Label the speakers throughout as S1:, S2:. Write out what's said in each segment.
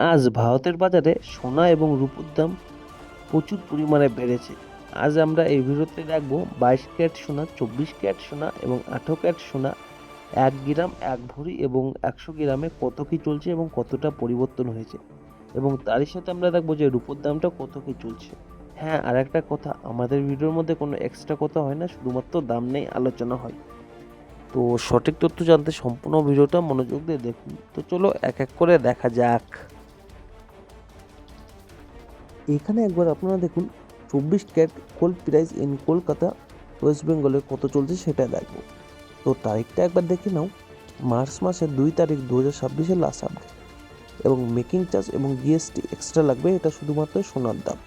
S1: আজ ভারতের বাজারে সোনা এবং রূপোর দাম প্রচুর পরিমাণে বেড়েছে। আজ আমরা এই ভিডিওতে দেখব 22 ক্যারেট সোনা, 24 ক্যারেট সোনা এবং 18 ক্যারেট সোনা 1 গ্রাম, 1 ভরি এবং 100 গ্রামে কত কি চলছে এবং কতটা পরিবর্তন হয়েছে, এবং তারই সাথে আমরা দেখব যে রূপোর দামটা কত কি চলছে। হ্যাঁ, আর একটা কথা, আমাদের ভিডিওর মধ্যে কোনো এক্সট্রা কথা হয় না, শুধুমাত্র দাম নিয়ে আলোচনা হয়। তো সঠিক তথ্য জানতে সম্পূর্ণ ভিডিওটা মনোযোগ দিয়ে দেখুন। তো চলো এক এক করে দেখা যাক। এখানে একবার আপনারা দেখুন 24 carat gold price in Kolkata West বেঙ্গলে কত চলছে সেটা দেখবো। তো তারিখটা একবার দেখে নাও, মার্চ মাসের 2 তারিখ 2026-এর লাস্ট আপডেট, এবং মেকিং চার্জ এবং জিএসটি এক্সট্রা লাগবে, এটা শুধুমাত্র সোনার দাম।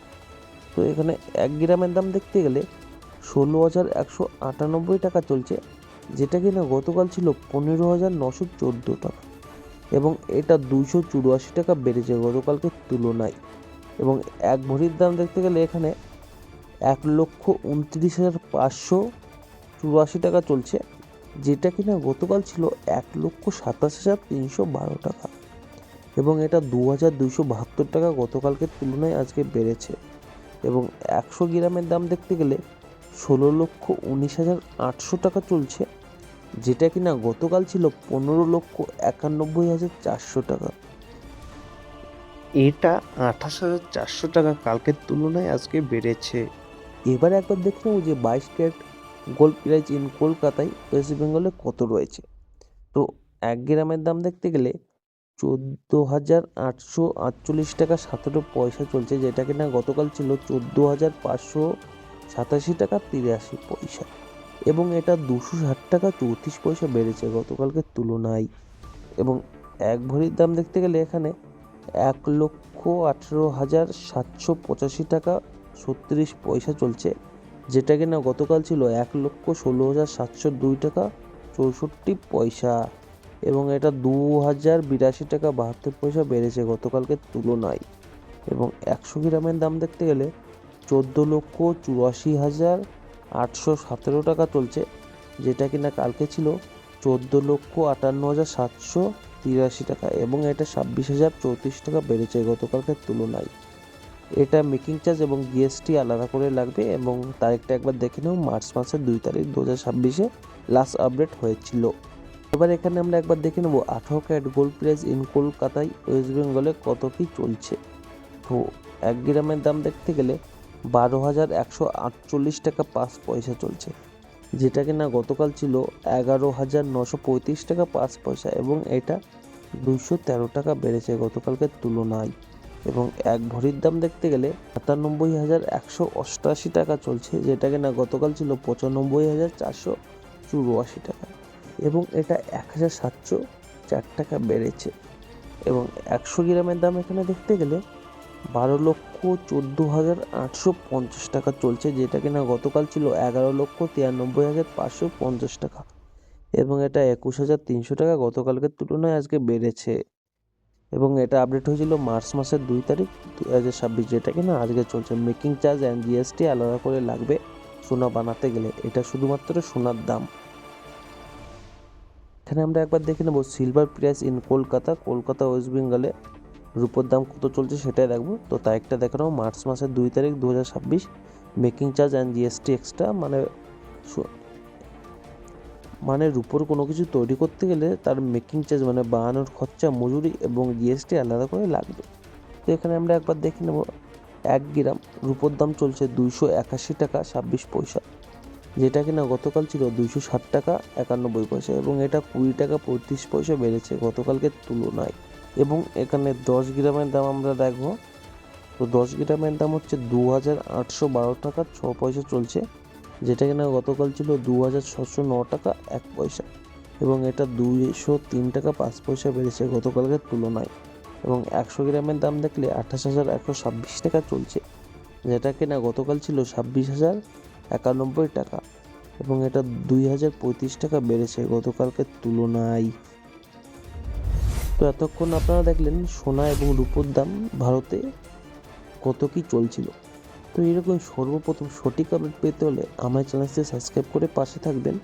S1: তো এখানে 1 গ্রামের দাম দেখতে গেলে 16,198 টাকা চলছে, যেটা কিনা গতকাল ছিল 15,914 টাকা, এবং এটা 284 টাকা বেড়েছে গতকালকে তুলনায়। এবং 1 ভরির দাম দেখতে গেলে এখানে 1,29,584 টাকা চলছে, যেটা কিনা গতকাল ছিল 1,27,312 টাকা, এবং এটা 2,272 টাকা গতকালকের তুলনায় আজকে বেড়েছে। এবং 100 গ্রামের দাম দেখতে গেলে 16,19,800 টাকা চলছে, যেটা কিনা গতকাল ছিল 15,91,400 টাকা। এটা 28,400 টাকা কালকের তুলনায় আজকে বেড়েছে। এবারে একবার দেখে নেব যে 22 ক্যারেট গোল্ড প্রাইস ইন কলকাতায় ওয়েস্ট বেঙ্গলে কত রয়েছে। তো 1 গ্রামের দাম দেখতে গেলে 14,848 টাকা 17 পয়সা চলছে, যেটা কিনা গতকাল ছিল 14,587 টাকা 83 পয়সা, এবং এটা 260 টাকা 34 পয়সা বেড়েছে গতকালকের তুলনায়। এবং 1 ভরির দাম দেখতে গেলে এখানে 1,18,785 টাকা 36 পয়সা চলছে, যেটা কিনা গতকাল ছিল 1,16,702 টাকা 64 পয়সা, এবং এটা 2,082 টাকা 72 পয়সা বেড়েছে গতকালকের তুলনায়। এবং 100 গ্রামের দাম দেখতে গেলে 14,84,817 টাকা চলছে, যেটা কিনা কালকে ছিল 14,58,783 টাকা, এবং এটা 26,034 টাকা বেড়েছে গতকালকের তুলনায়। এটা মেকিং চার্জ এবং জিএসটি আলাদা করে লাগবে, এবং তারিখটা একবার দেখে নাও, মার্চ মাসের 2 তারিখ 2026-এ লাস্ট আপডেট হয়েছিল। এবার এখানে আমরা একবার দেখে নেব 18 ক্যারেট গোল্ড প্রাইস ইন কলকাতায় ওয়েস্ট বেঙ্গলে কত কি চলছে। তো 1 গ্রামের দাম দেখতে গেলে 12,148 টাকা 5 পয়সা চলছে, যেটা কিনা গতকাল ছিল 11,935 টাকা 5 পয়সা, এবং এটা 213 টাকা বেড়েছে গতকালকের তুলনায়। এবং 1 ভরির দাম দেখতে গেলে 97,188 টাকা চলছে, যেটা কিনা গতকাল ছিল 95,484 টাকা, এবং এটা 1,704 টাকা বেড়েছে। এবং 100 গ্রামের দাম এখানে দেখতে গেলে 12,14,850 টাকা চলছে, যেটা কিনা গতকাল ছিল 11,93,550 টাকা, এবং এটা 21,300 টাকা গতকালকের তুলনায় আজকে বেড়েছে। এবং এটা আপডেট হয়েছিল মার্চ মাসের 2 তারিখ 2026, যেটা কিনা আজকে চলছে। মেকিং চার্জ অ্যান্ড জিএসটি আলাদা করে লাগবে সোনা বানাতে গেলে, এটা শুধুমাত্র সোনার দাম। এখানে আমরা একবার দেখে নেব silver price in Kolkata West বেঙ্গলে রূপোর দাম কত চলছে সেটাই দেখবো। তো তারিখটা দেখে নেব, মার্চ মাসের 2 তারিখ 2026, making charge and GST extra, মানে রূপোর কোনো কিছু তৈরি করতে গেলে তার মেকিং চার্জ মানে বানানোর খরচা, মজুরি এবং জিএসটি আলাদা করে লাগবে। তো এখানে আমরা একবার দেখে নেব 1 গ্রাম রূপোর দাম চলছে 281 টাকা 26 পয়সা, যেটা কিনা গতকাল ছিল 260 টাকা 91 পয়সা, এবং এটা 20 টাকা 35 পয়সা বেড়েছে গতকালকের তুলনায়। এবং এখানে 10 গ্রামের দাম আমরা দেখব। তো 10 গ্রামের দাম হচ্ছে 2,812 টাকা 6 পয়সা চলছে, যেটা কিনা গতকাল ছিল 2,609 টাকা 1 পয়সা, এবং এটা 203 টাকা 5 পয়সা বেড়েছে গতকালকের তুলনায়। এবং 100 গ্রামের দাম দেখলে 28,126 টাকা চলছে, যেটা কিনা গতকাল ছিল 26,091 টাকা, এবং এটা 2,035 টাকা বেড়েছে গতকালকের তুলনায়। তো এতক্ষণ আপনারা দেখলেন সোনা এবং রূপোর দাম ভারতে কত কি চলছিল। তো এরকম সর্বপ্রথম সঠিক আপডেট পেতে হলে আমার চ্যানেলটি সাবস্ক্রাইব করে পাশে থাকবেন।